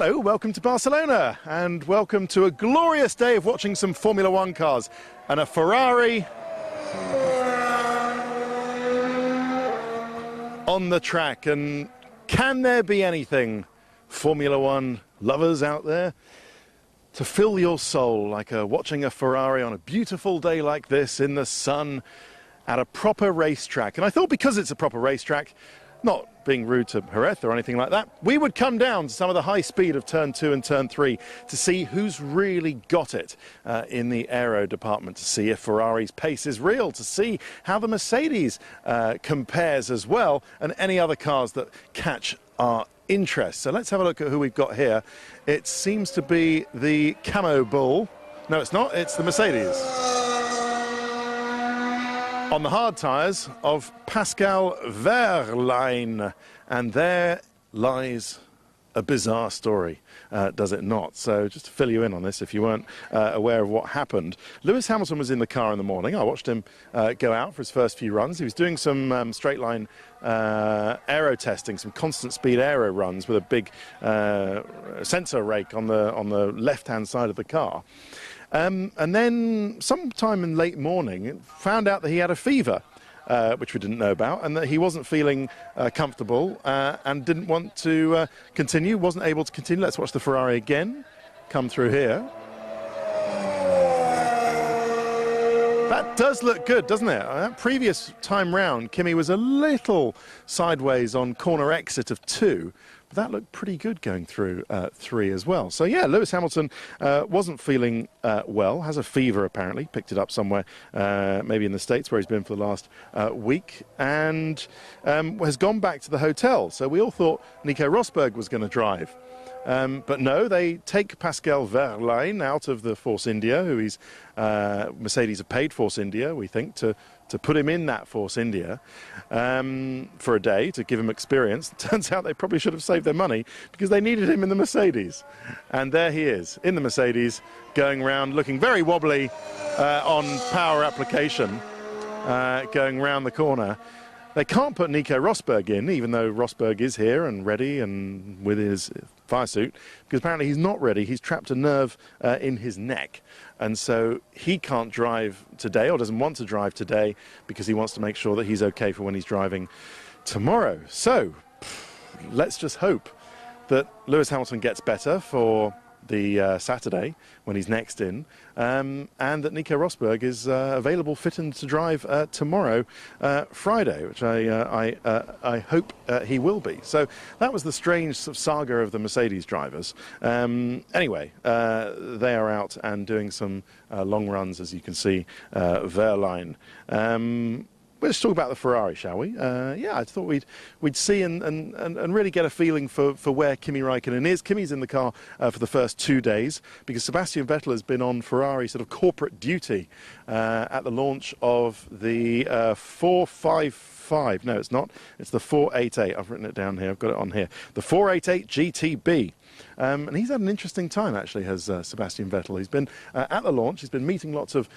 Hello, welcome to Barcelona, and welcome to a glorious day of watching some Formula One cars and a Ferrari on the track. And can there be anything, Formula One lovers out there, to fill your soul like watching a Ferrari on a beautiful day like this in the sun at a proper racetrack? And I thought, because it's a proper racetrack, not being rude to Jerez or anything like that, we would come down to some of the high speed of turn 2 and turn 3 to see who's really got it in the aero department, to see if Ferrari's pace is real, to see how the Mercedes compares as well, and any other cars that catch our interest. So let's have a look at who we've got here. It seems to be the Camo Bull. No, it's not. It's the Mercedes on the hard tyres of Pascal Wehrlein. And there lies a bizarre story, does it not? So just to fill you in on this, if you weren't aware of what happened, Lewis Hamilton was in the car in the morning. I watched him go out for his first few runs. He was doing some straight line aero testing, some constant speed aero runs with a big sensor rake on the left-hand side of the car. And then sometime in late morning, found out that he had a fever, which we didn't know about, and that he wasn't feeling comfortable and didn't want to continue, wasn't able to continue. Let's watch the Ferrari again come through here. That does look good, doesn't it? That previous time round, Kimi was a little sideways on corner exit of 2, but that looked pretty good going through 3 as well. So yeah, Lewis Hamilton wasn't feeling well, has a fever apparently, picked it up somewhere, maybe in the States where he's been for the last week, and has gone back to the hotel. So we all thought Nico Rosberg was going to drive. But no, they take Pascal Wehrlein out of the Force India, who Mercedes have paid Force India, we think, to put him in that Force India for a day to give him experience. Turns out they probably should have saved their money because they needed him in the Mercedes. And there he is, in the Mercedes, going around looking very wobbly on power application, going round the corner. They can't put Nico Rosberg in, even though Rosberg is here and ready and with his fire suit, because apparently he's not ready. He's trapped a nerve in his neck, and so he can't drive today, or doesn't want to drive today, because he wants to make sure that he's okay for when he's driving tomorrow. So let's just hope that Lewis Hamilton gets better for the Saturday when he's next in, and that Nico Rosberg is available, fit and to drive tomorrow, Friday, which I hope he will be. So that was the strange sort of saga of the Mercedes drivers. Anyway, they are out and doing some long runs, as you can see, Wehrlein. Let's talk about the Ferrari, shall we? Yeah, I thought we'd see and really get a feeling for where Kimi Raikkonen is. Kimi's in the car for the first 2 days, because Sebastian Vettel has been on Ferrari sort of corporate duty at the launch of the 455. No, it's not. It's the 488. I've written it down here. I've got it on here. The 488 GTB. And he's had an interesting time, actually, has Sebastian Vettel. He's been at the launch. He's been meeting lots of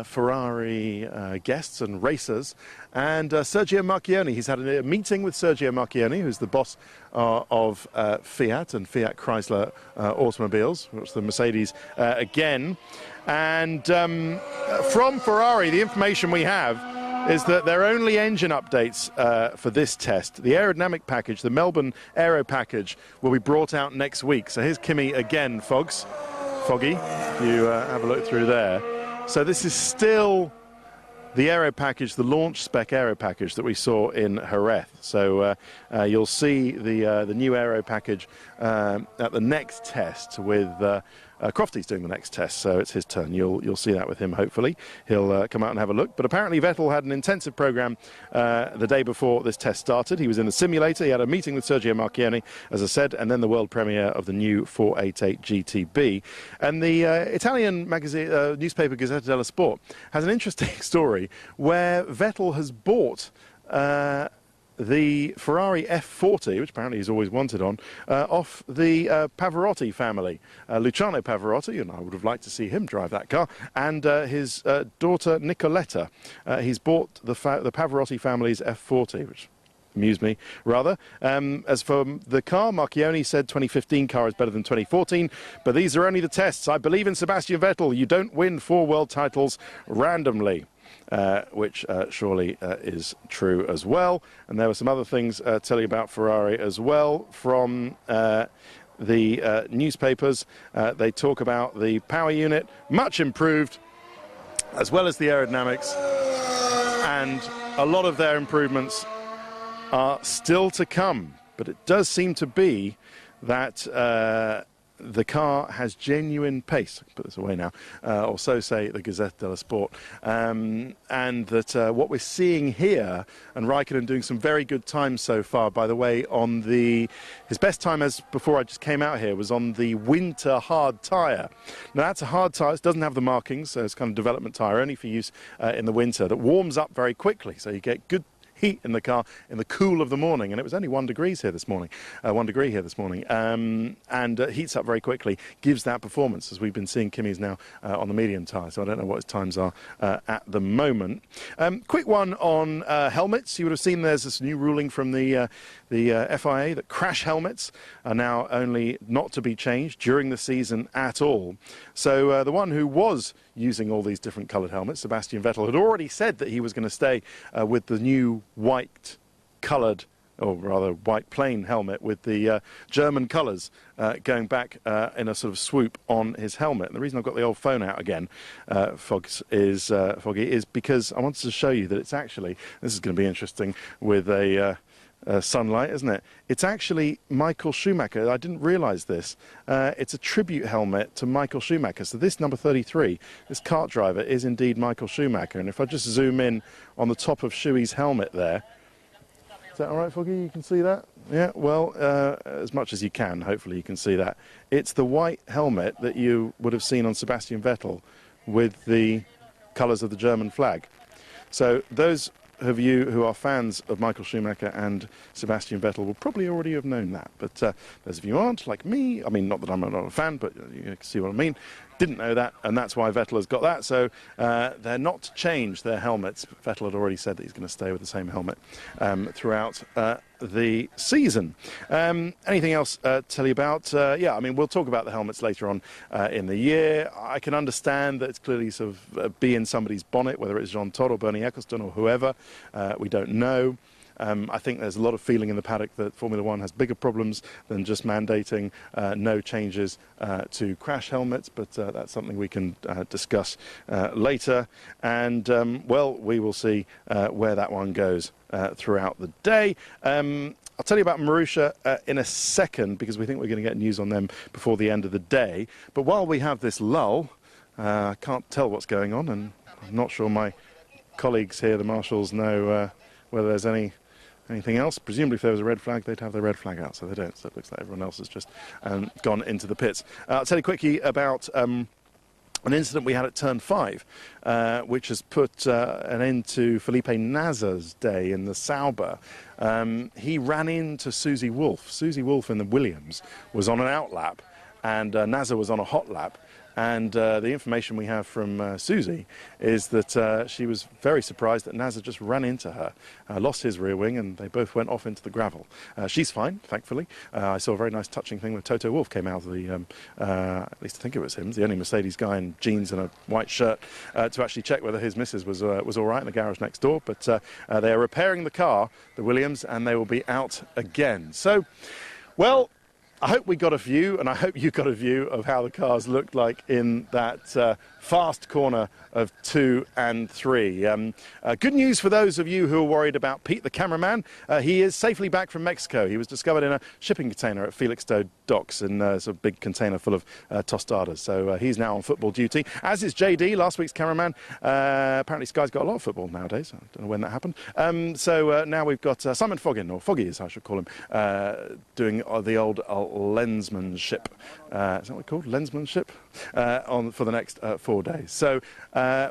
Ferrari guests and racers. And Sergio Marchionne, he's had a meeting with Sergio Marchionne, who's the boss of Fiat and Fiat Chrysler automobiles, which is the Mercedes again. And from Ferrari, the information we have is that their only engine updates for this test, the aerodynamic package, the Melbourne Aero package, will be brought out next week. So here's Kimi again, Foggy. You have a look through there. So this is still the aero package, the launch spec aero package that we saw in Jerez. So you'll see the new aero package at the next test with Crofty's doing the next test, so it's his turn. You'll see that with him, hopefully. He'll come out and have a look. But apparently Vettel had an intensive program the day before this test started. He was in the simulator. He had a meeting with Sergio Marchionne, as I said, and then the world premiere of the new 488 GTB. And the Italian magazine, newspaper Gazzetta dello Sport has an interesting story where Vettel has bought the Ferrari F40, which apparently he's always wanted on, off the Pavarotti family. Luciano Pavarotti, and I would have liked to see him drive that car, and his daughter Nicoletta. He's bought the Pavarotti family's F40, which amused me, rather. As for the car, Marchione said 2015 car is better than 2014, but these are only the tests. I believe in Sebastian Vettel. You don't win 4 world titles randomly. Which surely is true as well. And there were some other things to tell you about Ferrari as well from the newspapers. They talk about the power unit, much improved, as well as the aerodynamics, and a lot of their improvements are still to come. But it does seem to be that the car has genuine pace. I can put this away now, or so say the Gazette dello Sport, and that what we're seeing here, and Raikkonen doing some very good times so far, by the way, on his best time as before I just came out here was on the winter hard tyre. Now that's a hard tyre, it doesn't have the markings, so it's kind of development tyre, only for use in the winter, that warms up very quickly, so you get good heat in the car in the cool of the morning, and it was only 1 degree here this morning, and heats up very quickly, gives that performance, as we've been seeing Kimi's now on the medium tyre, so I don't know what his times are at the moment. Quick one on helmets. You would have seen there's this new ruling from the FIA that crash helmets are now only not to be changed during the season at all. So the one who was using all these different coloured helmets, Sebastian Vettel, had already said that he was going to stay with the new white coloured, or rather white plain helmet with the German colours going back in a sort of swoop on his helmet. And the reason I've got the old phone out again, Foggy, is because I wanted to show you that it's actually, this is going to be interesting with a sunlight, isn't it? It's actually Michael Schumacher. I didn't realise this. It's a tribute helmet to Michael Schumacher. So this number 33, this kart driver, is indeed Michael Schumacher. And if I just zoom in on the top of Shuey's helmet there, is that all right, Foggy? You can see that? Yeah, well, as much as you can, hopefully you can see that. It's the white helmet that you would have seen on Sebastian Vettel with the colours of the German flag. So those of you who are fans of Michael Schumacher and Sebastian Vettel will probably already have known that. But those of you who aren't, like me, I mean, not that I'm not a fan, but you can see what I mean, didn't know that, and that's why Vettel has got that. So they're not to change their helmets. Vettel had already said that he's going to stay with the same helmet throughout the season. Anything else to tell you about? Yeah, I mean, we'll talk about the helmets later on in the year. I can understand that it's clearly sort of be in somebody's bonnet, whether it's Jean Todt or Bernie Ecclestone or whoever. We don't know. I think there's a lot of feeling in the paddock that Formula One has bigger problems than just mandating no changes to crash helmets, but that's something we can discuss later. And, well, we will see where that one goes throughout the day. I'll tell you about Marussia in a second, because we think we're going to get news on them before the end of the day. But while we have this lull, I can't tell what's going on, and I'm not sure my colleagues here, the marshals, know whether there's anything else. Presumably if there was a red flag, they'd have their red flag out, so they don't. So it looks like everyone else has just gone into the pits. I'll tell you quickly about an incident we had at Turn 5, which has put an end to Felipe Nasr's day in the Sauber. He ran into Susie Wolff. Susie Wolff in the Williams was on an out lap, and Nasr was on a hot lap. And the information we have from Susie is that she was very surprised that Nasr just ran into her, lost his rear wing, and they both went off into the gravel. She's fine, thankfully. I saw a very nice touching thing where Toto Wolff came out of the, at least I think it was him, the only Mercedes guy in jeans and a white shirt, to actually check whether his missus was all right in the garage next door. But they are repairing the car, the Williams, and they will be out again. So, well, I hope we got a view, and I hope you got a view of how the cars looked like in that fast corner of 2 and 3. Good news for those of you who are worried about Pete, the cameraman. He is safely back from Mexico. He was discovered in a shipping container at Felixstowe docks in a big container full of tostadas. So he's now on football duty, as is JD, last week's cameraman. Apparently Sky's got a lot of football nowadays. I don't know when that happened. So now we've got Simon Foggin, or Foggy as I should call him, doing the old lensmanship. Is that what it's called? Lensmanship? For the next 4 days. So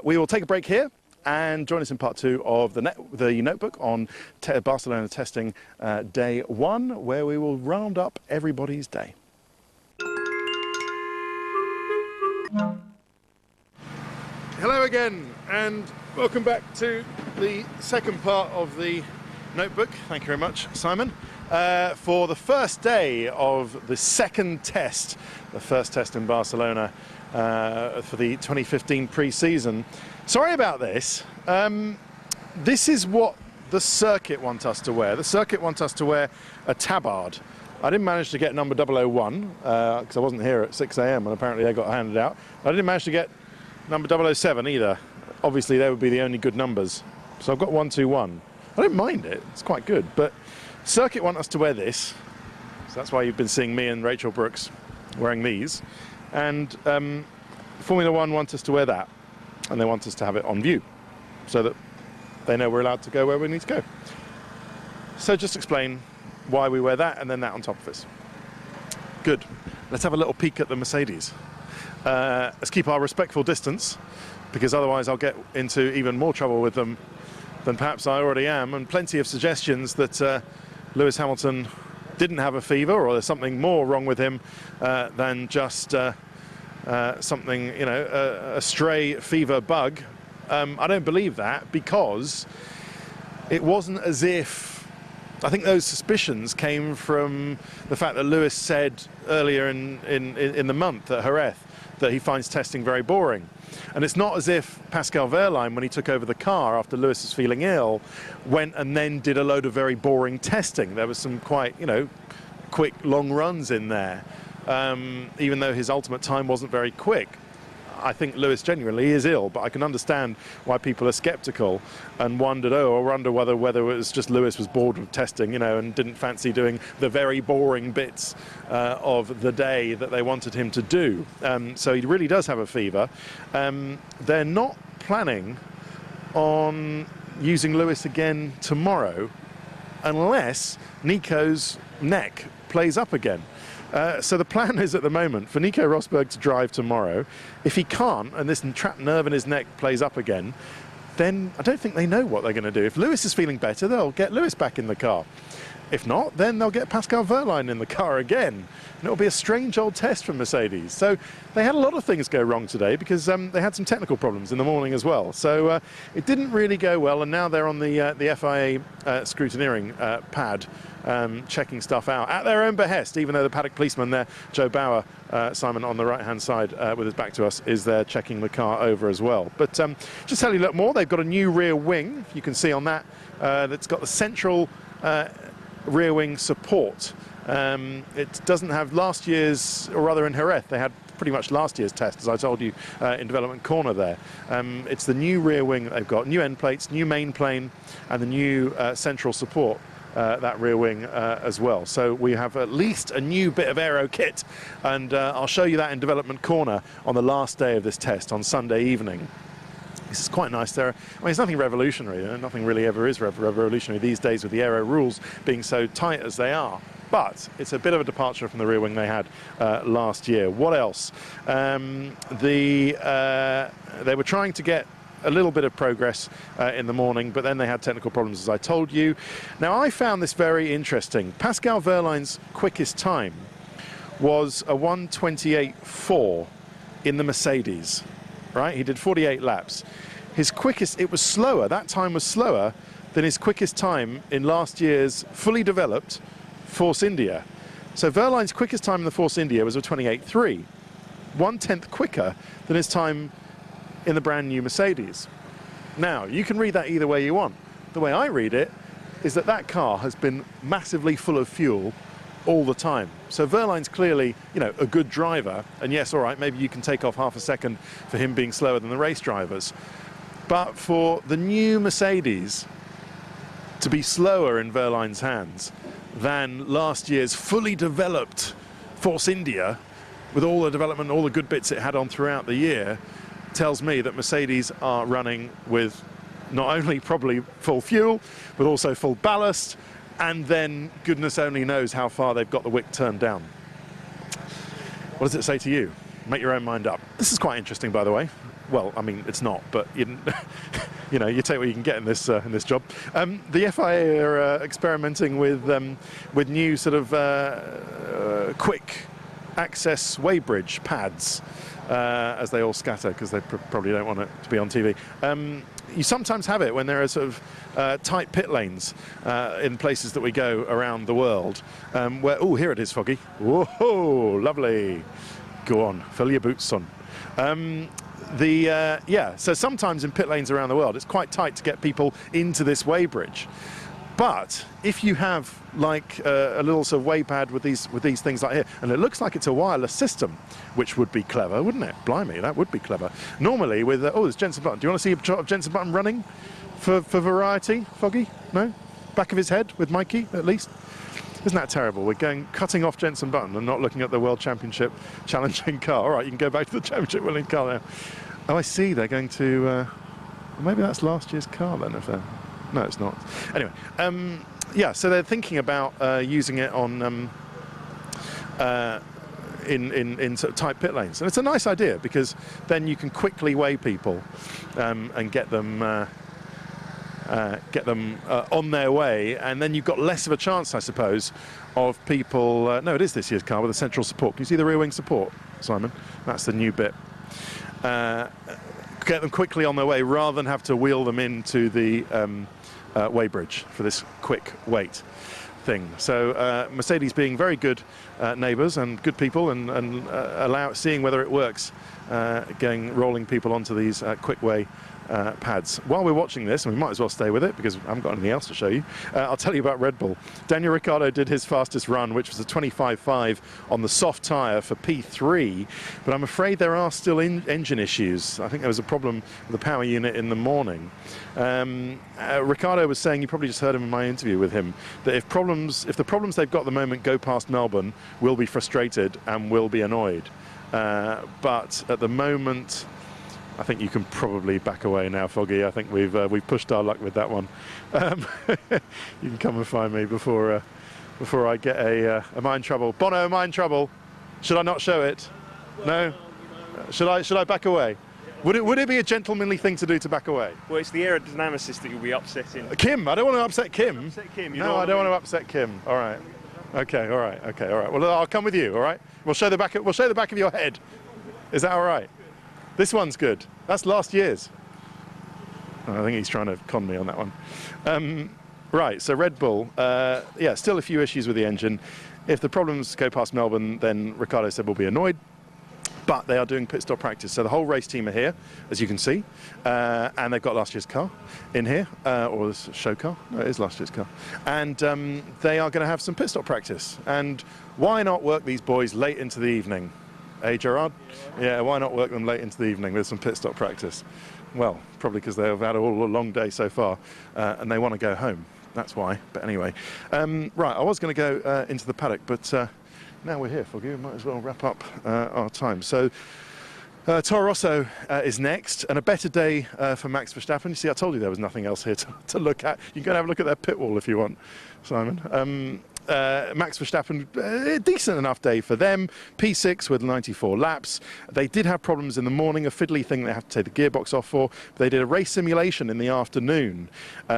we will take a break here and join us in part 2 of the notebook on Barcelona testing day 1, where we will round up everybody's day. Hello again, and welcome back to the second part of the notebook. Thank you very much, Simon. For the first day of the second test, the first test in Barcelona for the 2015 pre-season. Sorry about this. This is what the circuit want us to wear. The circuit want us to wear a tabard. I didn't manage to get number 001 because I wasn't here at 6 a.m. and apparently they got handed out. I didn't manage to get number 007 either. Obviously they would be the only good numbers. So I've got 121. I don't mind it, it's quite good, but circuit want us to wear this. So that's why you've been seeing me and Rachel Brooks wearing these. And Formula One want us to wear that. And they want us to have it on view so that they know we're allowed to go where we need to go. So just explain why we wear that and then that on top of us. Good. Let's have a little peek at the Mercedes. Let's keep our respectful distance because otherwise I'll get into even more trouble with them than perhaps I already am, and plenty of suggestions that Lewis Hamilton didn't have a fever or there's something more wrong with him than just something, you know, a stray fever bug. I don't believe that because it wasn't as if, I think those suspicions came from the fact that Lewis said earlier in the month at Jerez that he finds testing very boring. And it's not as if Pascal Wehrlein, when he took over the car after Lewis was feeling ill, went and then did a load of very boring testing. There was some quite, you know, quick, long runs in there, even though his ultimate time wasn't very quick. I think Lewis genuinely is ill, but I can understand why people are sceptical and wondered, whether it was just Lewis was bored with testing, you know, and didn't fancy doing the very boring bits of the day that they wanted him to do. So he really does have a fever. They're not planning on using Lewis again tomorrow unless Nico's neck plays up again. So the plan is at the moment for Nico Rosberg to drive tomorrow. If he can't, and this trapped nerve in his neck plays up again, then I don't think they know what they're going to do. If Lewis is feeling better, they'll get Lewis back in the car. If not, then they'll get Pascal Wehrlein in the car again. And it'll be a strange old test for Mercedes. So they had a lot of things go wrong today because they had some technical problems in the morning as well. So it didn't really go well, and now they're on the FIA scrutineering pad, checking stuff out at their own behest, even though the paddock policeman there, Joe Bauer, Simon on the right-hand side with his back to us, is there checking the car over as well. But just tell you a little more, they've got a new rear wing, you can see on that, that's got the central rear wing support. It doesn't have last year's, or rather in Jerez, they had pretty much last year's test, as I told you in development corner there. It's the new rear wing that they've got, new end plates, new main plane, and the new central support, that rear wing as well. So we have at least a new bit of aero kit, and I'll show you that in development corner on the last day of this test on Sunday evening. This is quite nice there. I mean, it's nothing revolutionary. Nothing really ever is revolutionary these days with the aero rules being so tight as they are. But it's a bit of a departure from the rear wing they had last year. What else? They were trying to get a little bit of progress in the morning, but then they had technical problems, as I told you. Now, I found this very interesting. Pascal Wehrlein's quickest time was a 1:28.4 in the Mercedes. Right, he did 48 laps. His quickest, it was slower, that time was slower than his quickest time in last year's fully developed Force India. So Wehrlein's quickest time in the Force India was a 28.3, 1/10 quicker than his time in the brand new Mercedes. Now, you can read that either way you want. The way I read it is that that car has been massively full of fuel all the time. So Wehrlein's clearly, you know, a good driver, and yes, all right, maybe you can take off half a second for him being slower than the race drivers. But for the new Mercedes to be slower in Wehrlein's hands than last year's fully developed Force India, with all the development, all the good bits it had on throughout the year, tells me that Mercedes are running with not only probably full fuel, but also full ballast, and then goodness only knows how far they've got the wick turned down. What does it say to you? Make your own mind up. This is quite interesting, by the way. Well, I mean, it's not, but you know, you take what you can get in this job. The FIA are experimenting with new sort of quick access weighbridge pads. as they all scatter because they probably don't want it to be on TV. You sometimes have it when there are sort of tight pit lanes in places that we go around the world. Where, oh, here it is, Foggy. Whoa, lovely. Go on, fill your boots on. Yeah, so sometimes in pit lanes around the world, it's quite tight to get people into this weighbridge. But if you have like a little sort of weigh pad with these things like here, and it looks like it's a wireless system, which would be clever, wouldn't it? Blimey, that would be clever. Normally with oh, there's Jensen Button. Do you want to see a shot of Jensen Button running for variety, Foggy? No, back of his head with Mikey at least. Isn't that terrible? We're cutting off Jensen Button and not looking at the World Championship challenging car. All right, you can go back to the Championship winning car now. Oh, I see. They're going to. Maybe that's last year's car then. If they're. No, it's not. Anyway, yeah. So they're thinking about using it on in sort of tight pit lanes, and it's a nice idea because then you can quickly weigh people and get them on their way, and then you've got less of a chance, I suppose, of people. No, it is this year's car with a central support. Can you see the rear wing support, Simon? That's the new bit. Get them quickly on their way rather than have to wheel them into the weighbridge for this quick weight thing. So Mercedes being very good neighbours and good people and seeing whether it works, rolling people onto these quick weigh pads. While we're watching this, and we might as well stay with it because I haven't got anything else to show you, I'll tell you about Red Bull. Daniel Ricciardo did his fastest run, which was a 25.5 on the soft tyre for P3, but I'm afraid there are still engine issues. I think there was a problem with the power unit in the morning. Ricciardo was saying, you probably just heard him in my interview with him, that if the problems they've got at the moment go past Melbourne, we'll be frustrated and will be annoyed. But at the moment, I think you can probably back away now, Foggy. I think we've pushed our luck with that one. You can come and find me before I get am I in trouble? Bono, am I in trouble? Should I not show it? No. Should I back away? Would it be a gentlemanly thing to do to back away? Well, it's the aerodynamicist that you'll be upsetting. Kim, I don't want to upset Kim. Upset Kim. No, I don't want to upset Kim. All right. Okay. All right. Okay. All right. Well, I'll come with you. All right. We'll show the back of your head. Is that all right? This one's good. That's last year's. I think he's trying to con me on that one. Right, so Red Bull, yeah, still a few issues with the engine. If the problems go past Melbourne, then Ricciardo said we'll be annoyed. But they are doing pit stop practice. So the whole race team are here, as you can see. And they've got last year's car in here, or this show car. No, it is last year's car. And they are going to have some pit stop practice. And why not work these boys late into the evening? Hey, Gerard? Yeah, why not work them late into the evening with some pit stop practice? Well, probably because they've had all a long day so far, and they want to go home. That's why. But anyway, right, I was going to go into the paddock, but now we're here, Foggy. We might as well wrap up our time. So, Toro Rosso is next, and a better day for Max Verstappen. You see, I told you there was nothing else here to look at. You can go and have a look at their pit wall if you want, Simon. Max Verstappen, a decent enough day for them. P6 with 94 laps. They did have problems in the morning, a fiddly thing they had to take the gearbox off for. They did a race simulation in the afternoon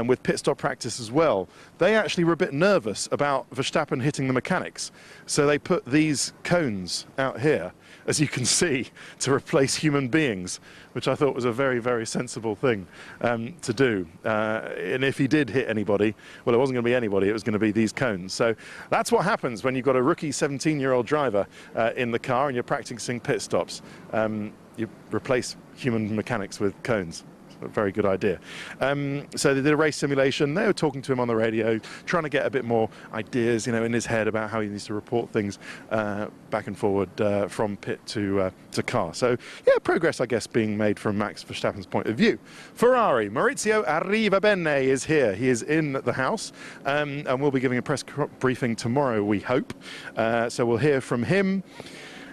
with pit stop practice as well. They actually were a bit nervous about Verstappen hitting the mechanics. So they put these cones out here, as you can see, to replace human beings, which I thought was a very, very sensible thing to do. And if he did hit anybody, well, it wasn't going to be anybody, it was going to be these cones. So that's what happens when you've got a rookie 17-year-old driver in the car and you're practicing pit stops. You replace human mechanics with cones. A very good idea. So they did a race simulation. They were talking to him on the radio, trying to get a bit more ideas, you know, in his head about how he needs to report things back and forward from pit to car. So yeah, progress, I guess, being made from Max Verstappen's point of view. Ferrari, Maurizio Arrivabene is here. He is in the house, and we'll be giving a press briefing tomorrow, we hope. So we'll hear from him.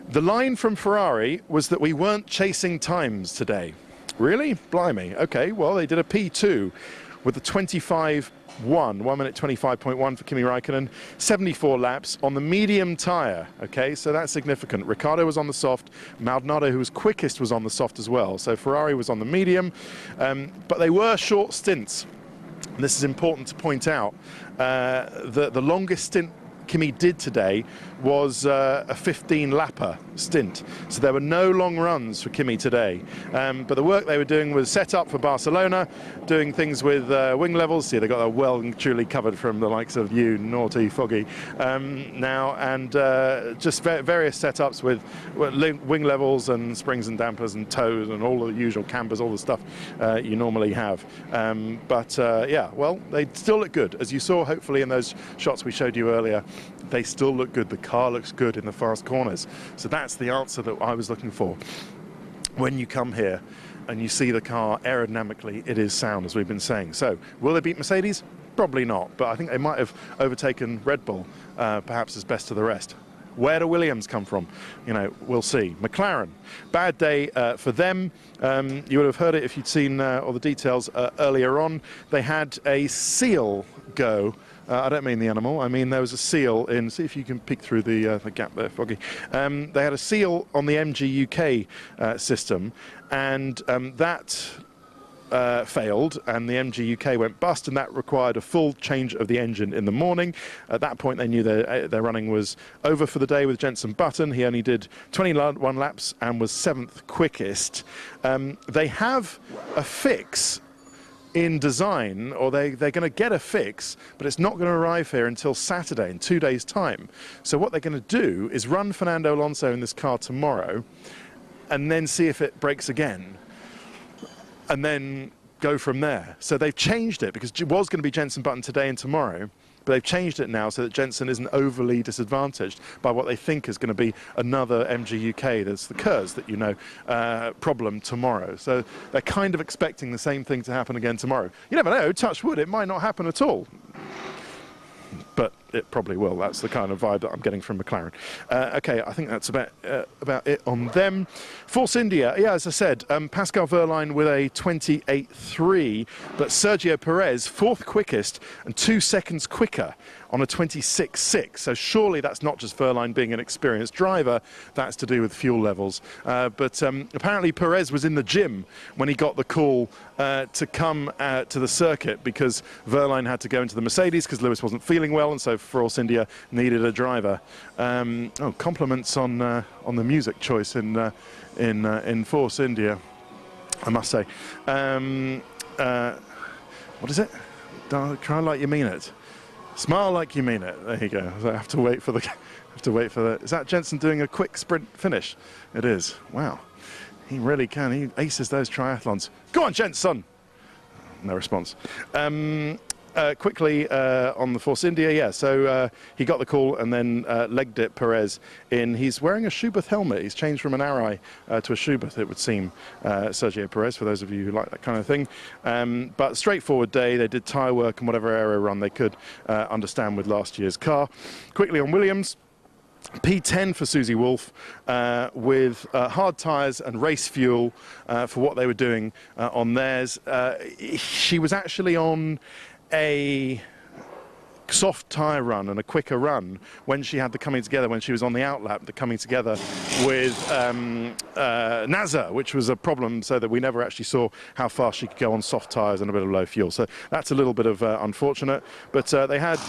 The line from Ferrari was that we weren't chasing times today. Really? Blimey. Okay, well, they did a P2 with a 25.1, 1 minute 25.1 for Kimi Raikkonen, 74 laps on the medium tyre. Okay, so that's significant. Ricciardo was on the soft. Maldonado, who was quickest, was on the soft as well. So Ferrari was on the medium, but they were short stints. And this is important to point out. The longest stint Kimi did today was a 15-lapper stint. So there were no long runs for Kimi today. But the work they were doing was set up for Barcelona, doing things with wing levels. See, they got that well and truly covered from the likes of you, naughty Foggy, now, and just various setups with wing levels and springs and dampers and toes and all the usual cambers, all the stuff you normally have. Yeah, well, they still look good. As you saw, hopefully, in those shots we showed you earlier, they still look good. The car looks good in the fast corners. So that's the answer that I was looking for. When you come here and you see the car aerodynamically, it is sound, as we've been saying. So will they beat Mercedes? Probably not, but I think they might have overtaken Red Bull, perhaps as best of the rest. Where do Williams come from? You know, we'll see. McLaren, bad day for them. You would have heard it if you'd seen all the details earlier on. They had a seal go. I don't mean the animal. I mean there was a seal in. See if you can peek through the gap there, Foggy. They had a seal on the MG UK system, and that failed, and the MG UK went bust, and that required a full change of the engine in the morning. At that point, they knew their running was over for the day with Jenson Button. He only did 21 laps and was 7th quickest. They have a fix in design, or they're going to get a fix, but it's not going to arrive here until Saturday, in 2 days' time. So what they're going to do is run Fernando Alonso in this car tomorrow, and then see if it breaks again, and then go from there. So they've changed it, because it was going to be Jenson Button today and tomorrow, but they've changed it now so that Jenson isn't overly disadvantaged by what they think is going to be another MG UK, there's the KERS that you know, problem tomorrow. So they're kind of expecting the same thing to happen again tomorrow. You never know, touch wood, it might not happen at all. But it probably will. That's the kind of vibe that I'm getting from McLaren. Okay, I think that's about it on them. Force India, yeah, as I said, Pascal Wehrlein with a 28.3, but Sergio Perez, 4th quickest and 2 seconds quicker on a 26.6. So surely that's not just Wehrlein being an experienced driver, that's to do with fuel levels. But apparently Perez was in the gym when he got the call to come to the circuit, because Wehrlein had to go into the Mercedes because Lewis wasn't feeling well, and so Force India needed a driver. Compliments on the music choice in Force India, I must say. What is it? Try like you mean it. Smile like you mean it. There you go. So I have to wait for the. Is that Jenson doing a quick sprint finish? It is. Wow, he really can. He aces those triathlons. Go on, Jenson. No response. Quickly on the Force India, yeah, so he got the call and then legged it, Perez, in. He's wearing a Schubert helmet. He's changed from an Arai to a Schubert, it would seem, Sergio Perez, for those of you who like that kind of thing. But straightforward day. They did tyre work and whatever aero run they could understand with last year's car. Quickly on Williams. P10 for Susie Wolff, with hard tyres and race fuel for what they were doing on theirs. She was actually on a soft tyre run and a quicker run when she had the coming together, when she was on the outlap, the coming together with NASA, which was a problem, so that we never actually saw how fast she could go on soft tyres and a bit of low fuel. So that's a little bit of unfortunate, but they had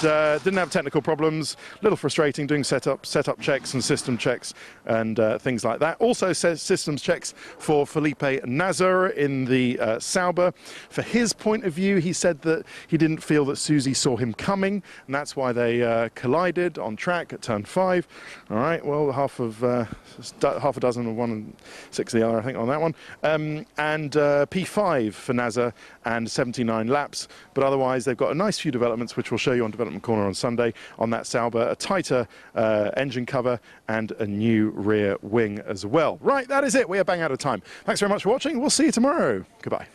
didn't have technical problems. A little frustrating doing setup checks and system checks and things like that. Also says systems checks for Felipe Nasr in the Sauber. For his point of view, he said that he didn't feel that Susie saw him coming, and that's why they collided on track at turn 5. All right, well, half a dozen of one and 6 of the other, I think, on that one. And P5 for NASA and 79 laps. But otherwise, they've got a nice few developments, which we'll show you on Development Corner on Sunday on that Sauber. A tighter engine cover and a new rear wing as well. Right, that is it. We are bang out of time. Thanks very much for watching. We'll see you tomorrow. Goodbye.